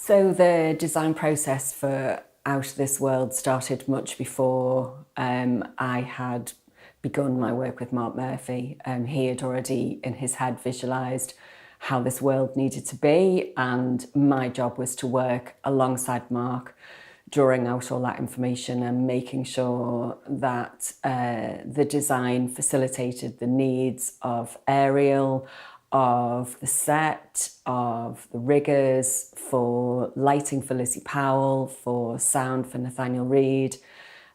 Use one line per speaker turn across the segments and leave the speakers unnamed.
So the design process for Out of This World started much before I had begun my work with Mark Murphy. He had already in his head visualised how this world needed to be, and my job was to work alongside Mark, drawing out all that information and making sure that the design facilitated the needs of Ariel, of the set, of the riggers, for lighting for Lizzie Powell, for sound for Nathaniel Reid,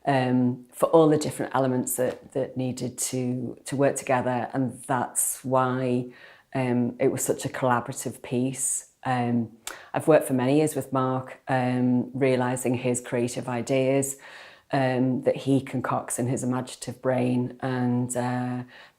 for all the different elements that needed to work together. And that's why it was such a collaborative piece. I've worked for many years with Mark, realising his creative ideas that he concocts in his imaginative brain, and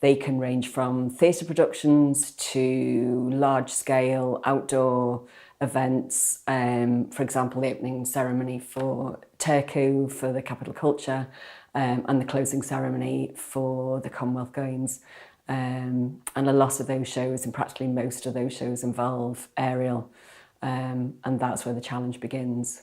they can range from theatre productions to large-scale outdoor events. For example, the opening ceremony for Turku for the Capital Culture, and the closing ceremony for the Commonwealth Games. And a lot of those shows, and practically most of those shows, involve Ariel, and that's where the challenge begins.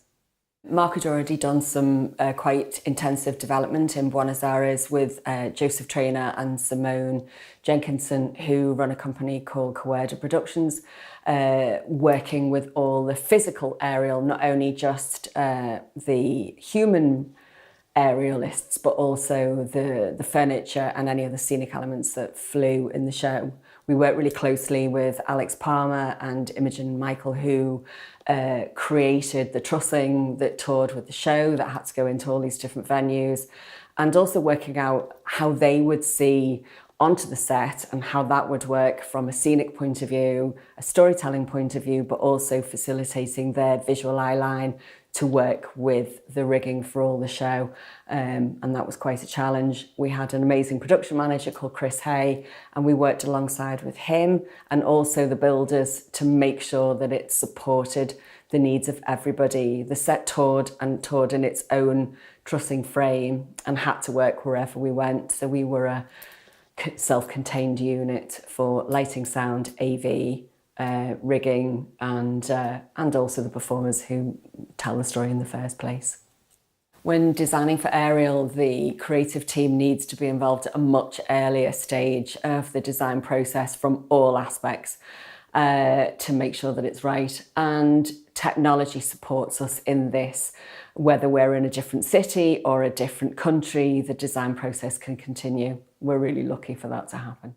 Mark had already done some quite intensive development in Buenos Aires with Joseph Traynor and Simone Jenkinson, who run a company called Cuerda Productions, working with all the physical Ariel, not only just the human aerialists, but also the furniture and any other scenic elements that flew in the show. We worked really closely with Alex Palmer and Imogen Michael, who created the trussing that toured with the show, that had to go into all these different venues, and also working out how they would see onto the set and how that would work from a scenic point of view, a storytelling point of view, but also facilitating their visual eye line to work with the rigging for all the show. And that was quite a challenge. We had an amazing production manager called Chris Hay, and we worked alongside with him and also the builders to make sure that it supported the needs of everybody. The set toured in its own trussing frame and had to work wherever we went. So we were a self-contained unit for lighting, sound, AV, rigging, and also the performers who tell the story in the first place. When designing for Ariel, the creative team needs to be involved at a much earlier stage of the design process from all aspects to make sure that it's right. And technology supports us in this. Whether we're in a different city or a different country, the design process can continue. We're really lucky for that to happen.